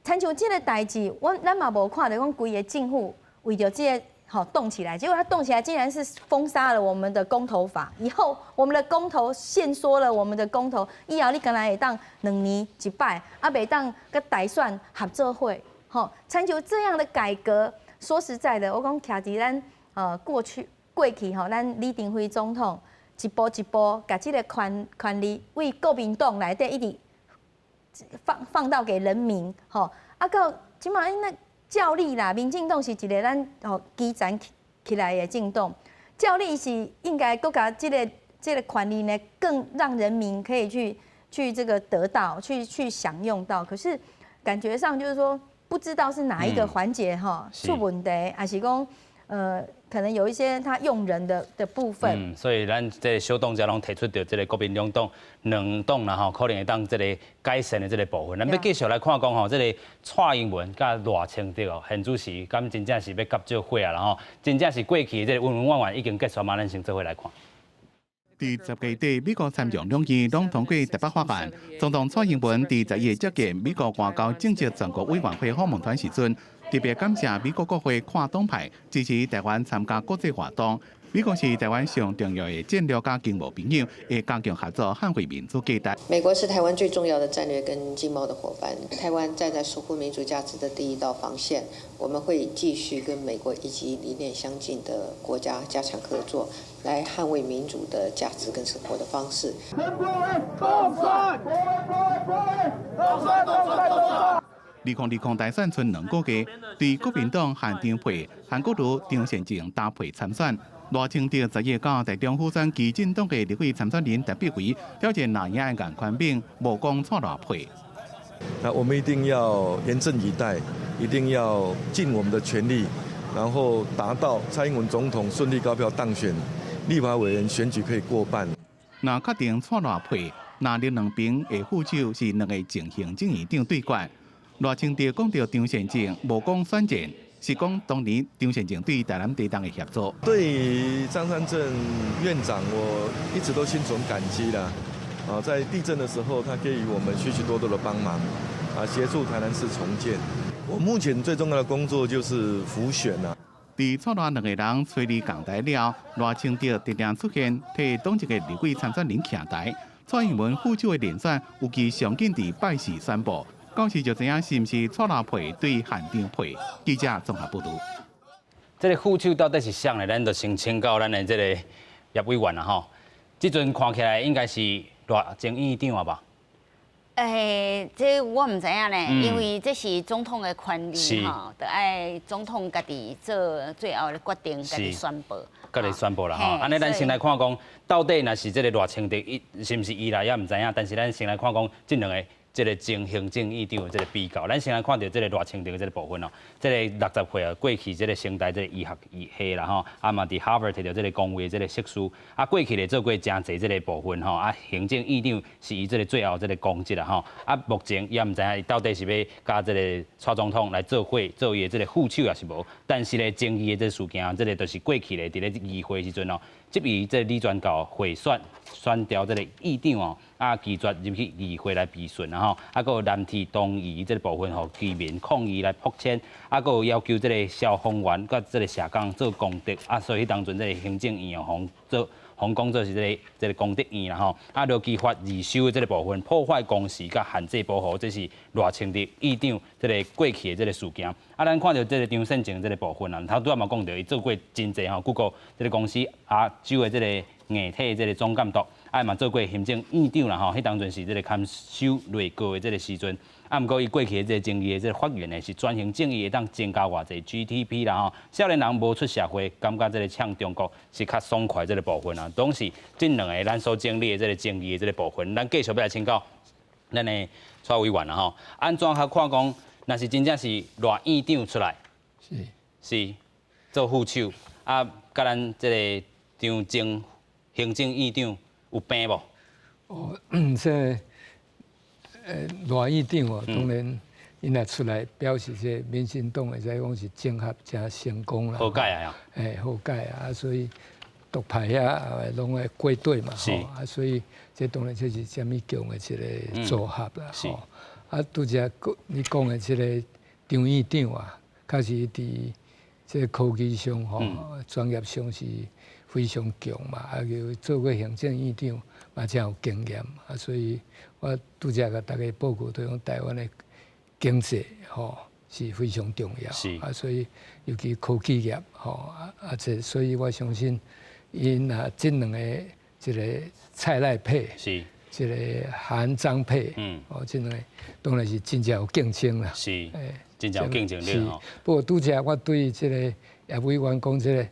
H: 参像这个代志，咱嘛无看到讲规个政府为着这个动起来，结果他动起来竟然是封杀了我们的公投法。以后我们的公投限缩了我们的公投，以后你敢若会当2年一摆，啊袂当跟大选合作会。参像这样的改革，说实在的，我讲徛伫咱过去吼，咱李登辉总统一步一步把这个权力为国民党内底一直放到给人民，吼啊到即马那照例啦，民进党是一个咱基层起来的政党，照例是应该搁甲这个权力呢，更让人民可以去这个得到，去享用到，可是感觉上就是说，不知道是哪一个环节出问题，还是讲可能有一些他用人的部分，
A: 所以咱这个小党家拢提出到这个国民两党两党啦吼，可能会当这个改善的这个部分。咱要继续来看讲吼，这个蔡英文甲赖清德哦，现主席敢真正是要夹这伙啊啦吼，真正是过去的这个温温婉婉已经结束嘛，咱先做伙来看。
I: 第10届底，美国参众两院拢通过特别法案，总统蔡英文第10月接见美国外交政治全国委员会访问团时阵。特别感谢美国国会跨党派支持台湾参加国际活动。美国是台湾上重要的战略加经贸朋友，会加强合作捍卫民主价值。
M: 美国是台湾最重要的战略跟经贸的伙伴，台湾站在守护民主价值的第一道防线。我们会继续跟美国以及理念相近的国家加强合作，来捍卫民主的价值跟生活的方式。
I: 2020大选剩2个月，对国民党韩长培、韩国瑜、张善政搭配参选。赖清德10月9在中府选基进党的立委参选人特别为挑战那样的颜宽炳，无讲蔡赖配。
N: 那我们一定要严阵以待，一定要尽我们的全力，然后达到蔡英文总统顺利高票当选，立法委员选举可以过半。
I: 那确定蔡赖配，那你两边的副手是2个前行政院长对决。赖清德讲到张善政无讲选战，是讲当年张善政对台南地党的协作。
N: 对于张善政院长，我一直都心存感激啦。在地震的时候，他给予我们许许多多的帮忙，协助台南市重建。我目前最重要的工作就是辅选啊。
I: 伫蔡赖2个人催离港台了，赖清德突然出现，替当一个立委参选人徛台。蔡英文副手的连选有其上紧伫拜四宣布。到时就知影是毋是蔡赖配对韩长配。记者综合报道。
A: 这个副手到底是谁呢？咱就先请教咱的这个叶委员啦吼。这阵看起来应该是赖前院长啊吧？
F: 这我唔知影呢，因为这是总统的权利吼，得爱总统家己做最后的决定，家己宣布。
A: 家己宣布啦吼。安尼咱先来看讲，到底若是这个赖清德是毋是伊啦，也唔知影。但是咱先来看讲，这2个这个前行政院长的这个比较，咱先来看到这个热清定的这个部分哦。这个60岁啊，过去这个成大这个医学系啦吼，啊嘛伫哈佛摕到这个公卫这个硕士，啊过去咧做过真侪这个部分吼，啊行政院长是伊这个最后这个公职啦吼，啊目前也唔知影到底是要甲这个蔡总统来做伙做伊的这个副手也是无，但是咧争议的这个事件，这个就是过去咧伫咧议会时阵哦，即于这李全教贿选调这个议长哦。啊，拒绝入去议会来备询，然后啊，个南thị东移这个部分吼，居民抗议来迫迁，啊，个要求这个消防员甲这个社工做公德，啊，所以当阵这个行政院哦，红讲做是这个公德院啦吼，啊，就揭发二修的这个部分破坏公示甲限制保护，这是热清的议长这个过去的这个事件。啊，咱看到这个张善政这个部分啊，头拄仔嘛讲到伊做过真济吼，Google这个公司亚洲的这个硬体这个总监督。啊嘛做过行政院长啦吼，迄当阵是这个看守内阁的这个时阵，啊毋过伊过去的这个争议的这个发言呢，是转型正义会当增加偌济 GDP 啦吼，少年人无出社会，感觉这个呛中国是较爽快这个部分啊，拢是这两个咱所经历的这个争议的这个部分，咱继续要来请教咱的蔡委员啦吼，安怎较看讲，若是真正是赖院长出来，是做副手，啊，甲咱这个张正行政院长。有病无？
E: 哦，这赖院长哦，当然伊若出来表示这民进党会使讲是整合真成功啦。
A: 好解啊！
E: 好解啊！所以独派遐拢会归队嘛，吼啊，所以这当然这是虾米强的一个组合啦，吼。啊，拄则你讲的这个张院长啊，确实伫这个科技上吼，专业上是。非常强嘛，啊，又做过行政院长，嘛真有经验啊，所以我拄则甲大家报告，对讲台湾的经济吼是非常重要，啊，所以尤其科技业吼这，所以我相信，因啊这两个一个蔡赖配，
A: 是，
E: 一个韩张配，这两个当然是真正有竞争啦，
A: 是，真正有竞争力吼。
E: 不过拄则我对这个叶委员讲，这个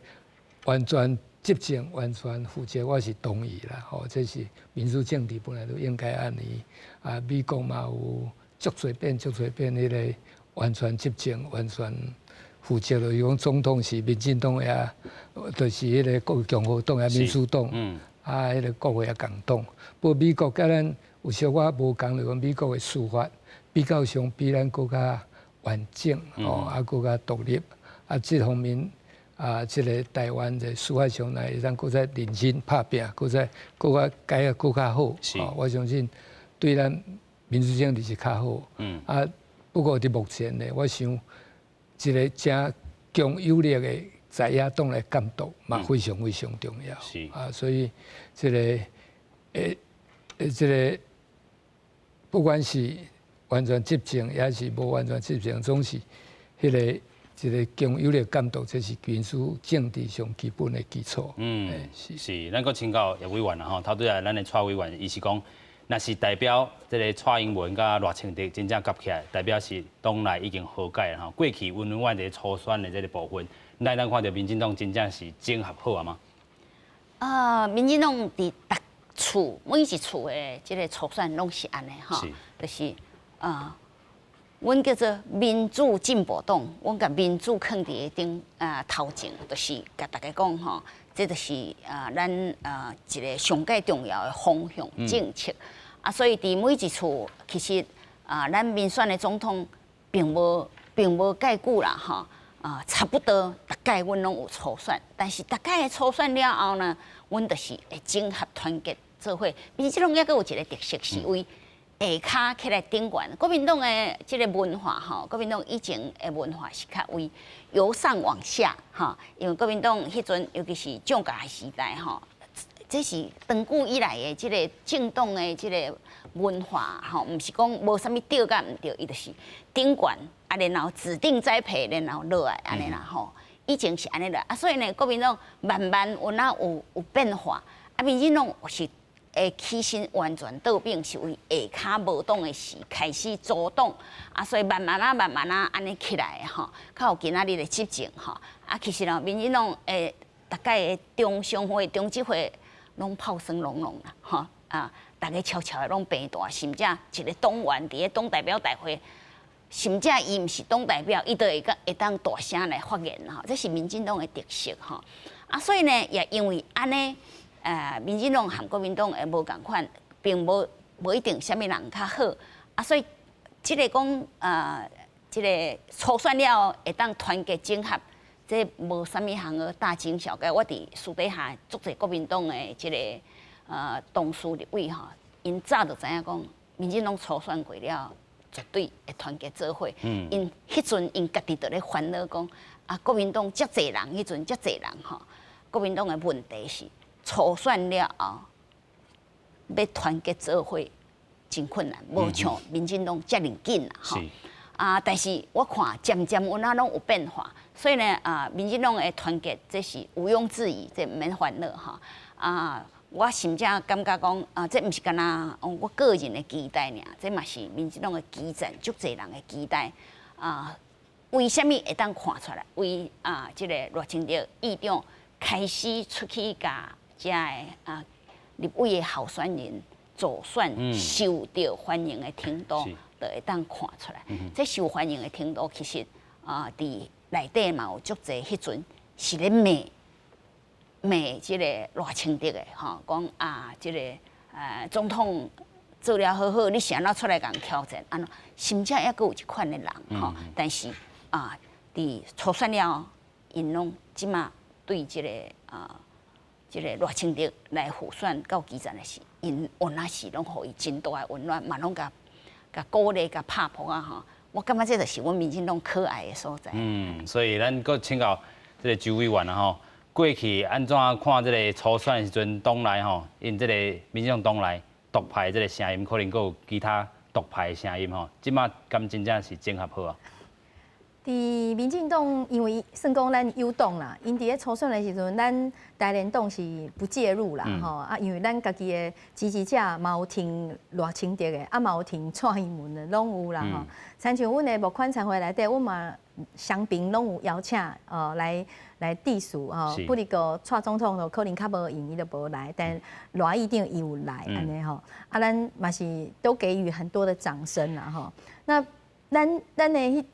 E: 完全。执政完全负责，我是同意啦。吼，这是民主政治本来都应该安尼。啊，美国嘛有足侪变，迄个完全执政，完全负责的。讲总统是民进党呀，就是迄个国共和党呀，民主党，啊，迄个国会也共党。不过美国甲咱有小可无共，就讲美国的司法比较上比咱更加完整，吼，啊，更加独立。啊，这方面。啊，这个台湾的司法上来，让搁再认真拍拼，搁再改啊，搁较好。我相信对咱民主政治是较好。啊，不过伫目前呢，我想一个正强有力的在野党来监督嘛，非常非常重要。啊，所以这个这个不管是完全执政，也是无完全执政，总是迄个。一个强有力监督，这是民主政治上基本的基础。
A: 是，咱个请教叶委员啦吼，头拄仔咱的蔡委员，伊是讲，若是代表这个蔡英文甲赖清德真正夹起来，代表是党内已经和解啦吼。过去温婉的初选的这个部分，咱看到民进党真正是整合好啊
F: 吗？民进党伫逐厝每一厝的这个初选拢是安尼吼，就是阮叫做民主进步党，阮甲民主放伫顶头前，就是甲大家讲吼，这就是咱一个上界重要的方向政策。所以伫每一处，其实咱民选的总统并无介久啦吼，差不多大概阮拢有初选，但是大概初选了后呢，阮就是会整合团结做伙。民进党也阁有一个特色是为。下骹起来顶悬，国民党的这个文化吼，国民党以前的文化是较为由上往下哈，因为国民党迄阵尤其是蒋介石时代吼，这是长久以来的这个政党的这个文化吼，毋是讲无啥物对甲毋对，伊就是顶悬然后指定栽培，然后落来安尼啦吼。以前是安尼啦，所以呢，国民党慢慢有变化，民进党是。起身完全倒并是为下骹无党的时开始组党，所以慢慢安尼起来吼，较有今仔日的执政吼。其实民进党大概中常会、中执会拢炮声隆隆啦吼。大家悄悄的拢变大，甚至一个党员伫个党代表大会，甚至伊毋是党代表，伊都会当大声来发言吼，这是民进党的特色吼。所以呢，也因为安尼，民进党和国民党也无共款，并无一定啥物人较好，所以即个讲即个初选了会当团结整合。这无啥物项个大惊小怪，我伫私底下足侪国民党的即个同事立委吼，因早就知影讲，民进党初选过了，绝对会团结做伙。因迄阵因家己就咧烦恼讲，国民党遮侪人，迄阵遮侪人吼，国民党的问题是初选了后，要团结做伙真困难，无像民进党遮尔紧啦吼。但是我看渐渐有哪拢有变化，所以呢，民进党的团结这是毋庸置疑，这毋免烦恼哈。我甚至感觉讲，这毋是干那我个人的期待尔，这嘛是民进党的基层，足侪人的期待。为什么会当看出来？为这个赖清德议长开始出去甲遮的立委的候选人助选，受到欢迎的程度。就会当看出来，这受欢迎的程度其实伫内底嘛有足侪迄阵是咧骂即个赖清德的吼，讲即个总统做了好好，你是安怎出来共挑战？甚至还佫有一款的人吼，但是伫初选了，因拢即马对即个赖清德来辅选到基层的是，因原来是拢互伊真大的温暖，嘛拢甲鼓励、甲拍扑吼，我感觉这就是阮民进党可爱的所在。
A: 所以咱佫请教这个周委员吼，过去安怎看这个初选的时阵，党内吼，因这个民进党党内独派这个声音，可能佫有其他独派的声音吼，即马敢真正是整合好啊？
H: 伫民进党，因为算讲咱有党啦，因伫咧初选的时阵，咱台联党是不介入啦，吼因为咱家己的支持者嘛有挺赖清德的，嘛有挺蔡英文的，拢有啦吼。亲像阮的募款餐会内底，阮嘛双边拢有邀请来致辞吼，不哩个蔡总统就可能较无闲，伊就无来，但赖议长伊有来安尼吼，咱嘛是都给予很多的掌声啦吼。那咱的迄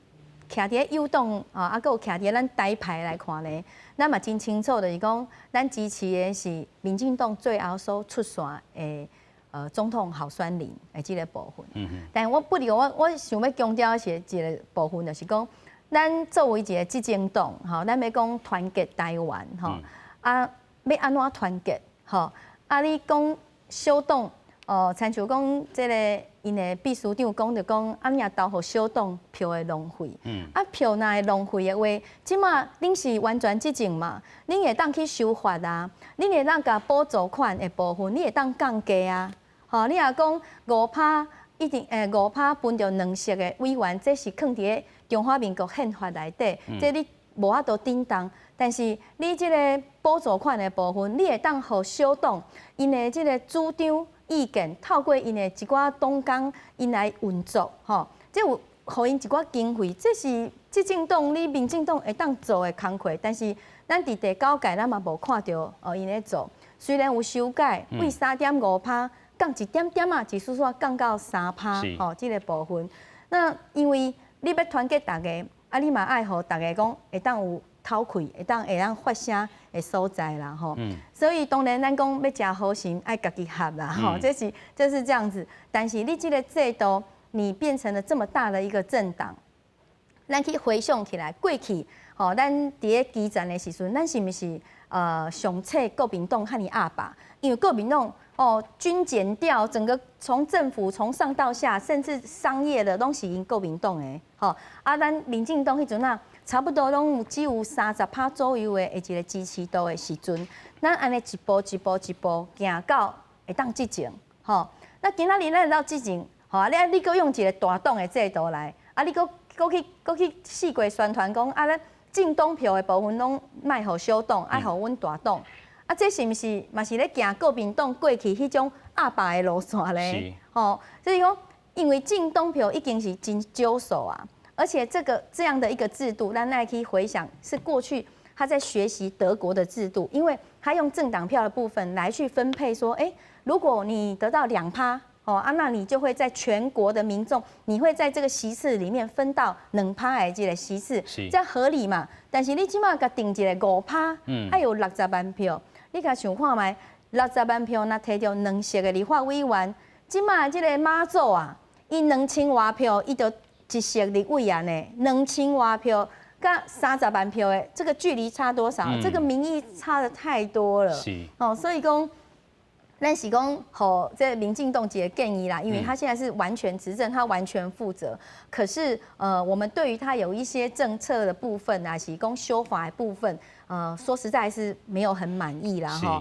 H: 徛伫咧友党啊，佮有徛伫咱台派来看咧，咱嘛真清楚，就是讲咱支持的是民进党最后所出线的总统候选人的即个部分。但我不离我想要强调的是一个部分，就是讲咱作为一个执政党，吼，咱要讲团结台湾，吼，要安怎团结，吼，你讲小党，亲像讲即个。因的秘书长讲着讲，你也投互小党票的浪费。票若会浪费的话，即马恁是完全执政嘛？恁会当去修法啊？恁会当甲补助款的部分，你会当降价啊？你若讲5%，一定5%分着2席的委员，这是放伫咧中华民国宪法内底，这你无法度顶当。但是你即个补助款的部分，你会当互小党因的即个主张。意见透过因的一寡党工，因来运作，吼，即有互因一寡经费，这是执政党、你民进党会当做的工课。但是咱伫第9届，咱嘛无看到因咧做。虽然有修改，为3.5%降一点点啊，只是说降到3%，吼，即个部分。那因为你要团结大家，你嘛爱互大家讲会当有头开，会当发声的所在啦，吼。所以当然咱讲要食好心，爱家己合啦，吼，这是这样子。但是你这个制度，你变成了这么大的一个政党，咱去回想起来，过去，吼，咱伫咧基层的时阵，咱是毋是上册国民党和你阿爸？因为国民党均减掉整个从政府从上到下，甚至商业的拢是因国民党的，吼。咱民进党迄阵啊。差不多拢只有30%左右的一个支持度的时阵，咱安尼一步行到会当执政，吼。那今仔日咱到执政，吼，你搁用一个大党的制度来，你搁去四界宣传讲，咱政党票的部分拢卖互小党，爱互阮大党，这是毋是嘛是咧行国民党过去迄种阿爸的路线咧？吼，所以讲，因为政党票已经是真少数啊。而且这样的一个制度，咱来去回想，是过去他在学习德国的制度，因为他用政党票的部分来去分配说，如果你得到2%。那你就会在全国的民众，你会在这个席次里面分到2%的这个席次，这样合理嘛？但是你即马甲定一个5%，还有60万票，你甲想看卖，60万票那摕到2席的立法委员，即马这个马祖啊，伊2000多票，伊就1席立委员呢，2000多票。跟30万票的这个距离差多少？这个民意差的太多了。所以讲。咱是讲，这民进党一个建议啦，因为他现在是完全执政，他完全负责。可是，我们对于他有一些政策的部分啊，是讲修法的部分，说实在是没有很满意啦哈。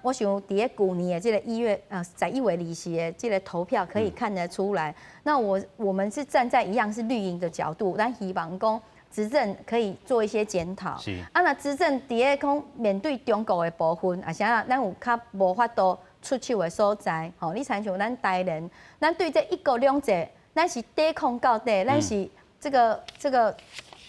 H: 我想伫个去年的这个1月11月离席的这个投票可以看得出来。那我们是站在一样是绿营的角度，但希望讲执政可以做一些检讨。那执政伫个讲面对中国的部分，啊，啥咱有较无法度出手的所在，你参像咱台人，咱对这1国2制，咱是抵抗到底，咱是这个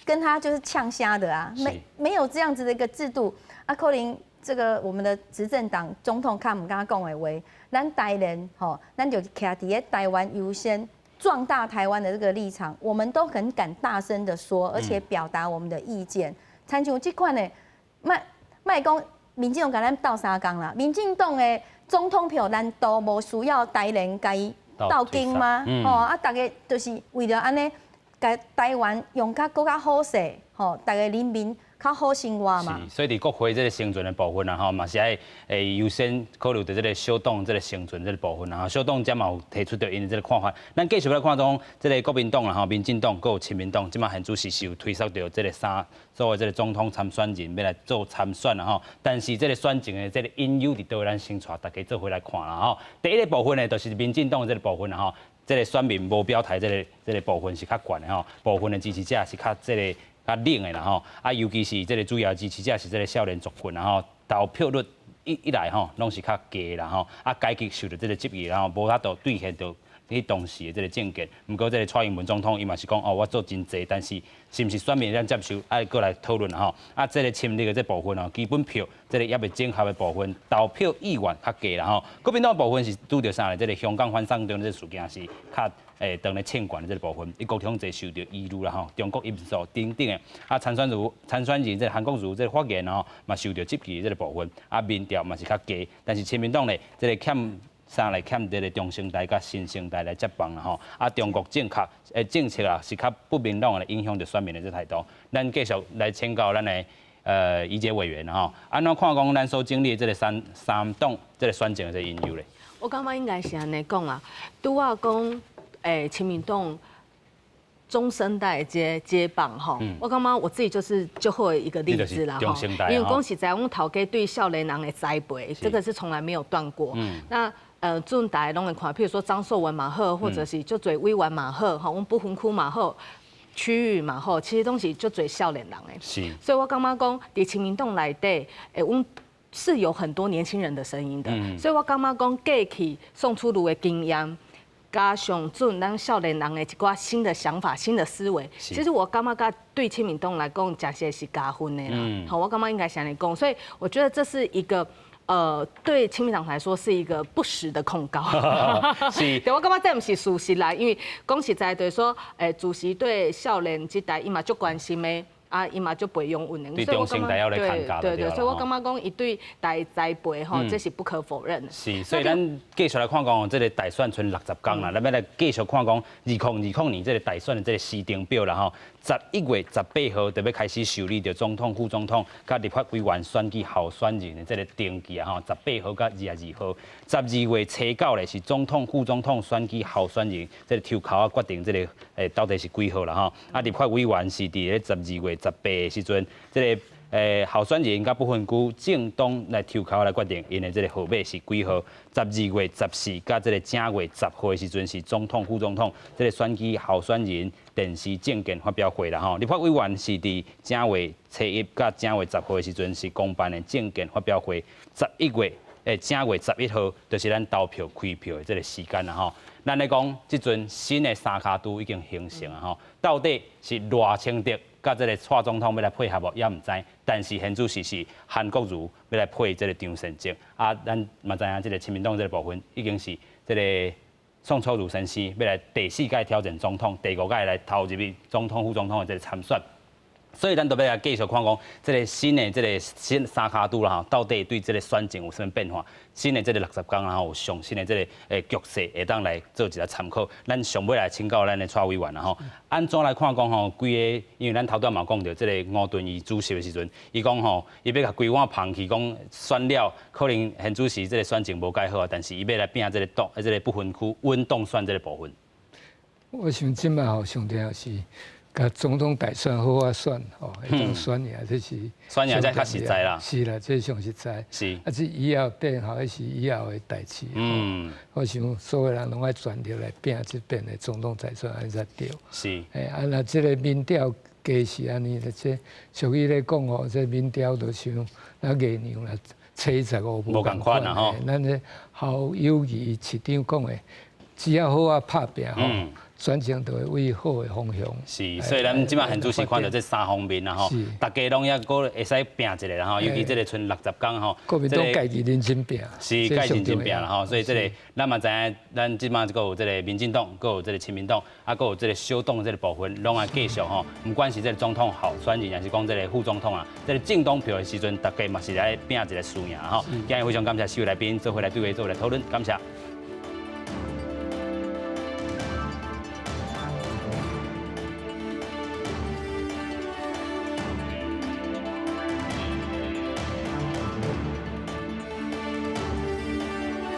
H: 跟他就是呛虾的啊，没有这样子的一个制度啊，可能这个我们的执政党总统看唔敢讲的话，咱台人咱就徛伫个台湾优先。壮大台湾的这个立场，我们都很敢大声的说，而且表达我们的意见。参像这款的，卖讲民进党跟咱斗相共啦，民进党的总统票难道无需要台人甲伊斗争吗？大家就是为了安尼，甲台湾用较更加好势，大家人民较好生活嘛。
A: 所以伫国会这个生存的部分嘛是爱优先考虑到这个小党这个生存这个部分小党才嘛有提出到因的这个看法。咱继续来看中这个国民党民进党还有亲民党，即马现主是有推出到这个所谓这个总统参选人要来做参选但是这个选情的这个因由伫倒，咱先带大家做回来看啦第一个部分呢，就是民进党这个部分这个选民无表态这个部分是较悬的部分的支持者是较这个。较冷的啦尤其是这个主要支持者是这个少年族群投票率一来拢是较低啦阶级受到这个质疑无法度兑现到迄当时的这个政见。不过这个蔡英文总统伊嘛是讲我做真济，但是是不是选民咱接受，过来讨论这个亲绿的这部分基本票这个也未整合的部分，投票意愿较低啦国民党部分是拄到啥咧？这个香港反送中这事件是较。当咧欠管的这个部分，国统济受到疑虑啦中国因素等等的参选人这韩国瑜这个发言嘛受到质疑这个部分民调嘛是较低，但是亲民党咧这个欠这个中生代甲新生代来接棒啦中国政策是较不明朗的，影响到选民的这态度。咱继续来请教咱的宜洁委员安怎看讲咱所经历的这个三党这个选情的这个因由咧？
G: 我感觉应该是安尼讲啦，拄啊讲。亲民党中生代接棒我感觉我自己就是最后一个例子啦因为讲实在，我们头家对少年人的栽培，这个是从来没有断过。那阵大家拢会看，譬如说张硕文嘛好，或者是就做委员嘛好，我们不分区嘛好，区域嘛好，其实都是就做少年人的。所以我感觉讲，伫亲民党内底，我们是有很多年轻人的声音的。所以我感觉讲，过去宋楚瑜的经验。加上准咱少年人的一寡新的想法、新的思维，其实我感觉对亲民党来讲，真实是加分的啦。我感觉应该是安尼讲，所以我觉得这是一个对亲民党来说是一个不实的控告。是，对我感觉这不是事实啦，因为讲实在就是说，主席对少年这代伊嘛足关心的。伊嘛就不会用运的，
A: 所以我感觉
G: 对，所以我感觉讲伊对大栽培这是不可否认的。
A: 是，所以咱继续来看讲，这个大选剩60天啦，咱要来继续看讲2020年这个大选的这个时程表啦11月18号就要开始受理着总统、副总统、甲立法委员选举候选人的这个登记18号到22号，12月初9咧是总统、副总统选举候选人这个抽考决定这个到底是几号啦立法委员是伫咧12月18的时阵，这个候选人甲不分区政党来抽考来决定因的这个号码是几号。12月14甲这个正月10号的时阵是总统、副总统这个选举候选人电视政见发表会啦立法委员是伫正月初1甲正月10号的时阵是公办的政见发表会。11月正月11号，就是咱投票开票的这个时间啦吼。咱来讲，即阵新的三卡都已经形成啊吼，到底是赖清德甲这个蔡总统要来配合无，也唔知。但是现主席是韩国瑜要来配这个张善政啊，咱嘛知影这个亲民党这个部分已经是这个宋楚瑜先生要来第4届挑战总统，第5届来投入去总统、副总统的这个参选。所以咱都要来继续看讲，这个新的这个新三卡都啦吼，到底对这个选情有什么变化？新的这个60天，然后有上新的这个局势，会当来做一个参考。咱上尾来请教咱的蔡委员啦吼，安怎来看讲吼？规个因为咱头段嘛讲到这个吴敦义主席的时阵，伊讲吼，伊要甲规碗放弃，讲选了可能现主席这个选情无介好，但是伊要来拼这个党，这个不分区稳当选这个部分。
E: 我想即摆吼上重要是。甲总统大选好啊选，吼，会当选赢，这是
A: 选赢才较实在啦。
E: 是啦，这上实在。
A: 是。
E: 啊，这以后变吼，迄是以后的代志。我想所有人拢爱全力来拼这边的总统大选，安才对。
A: 是。
E: 啊，那这个民调加是安尼，这俗语咧讲吼，这民调就像那月亮啦，75无共款啦吼。咱咧好友谊市长讲的，只要好啊拍拼吼。选情就会为好的方向。是，
A: 所以咱即摆现主席看到这3方面啦吼，大家拢也个会使拼一个啦吼，尤其这个剩60天吼，
E: 国民党家己认真拼，
A: 是家己认真拼啦吼，所以这个咱嘛知影，咱即摆个有这个民进党，个有这个亲民党，啊个有这个小党这个部分，拢爱继续吼，不管是这个总统候选人，还是讲这个副总统啊，这个政党票的时阵，大家嘛是来拼一个输赢吼。今日非常感谢4位来宾做回来对话做来讨论，感谢。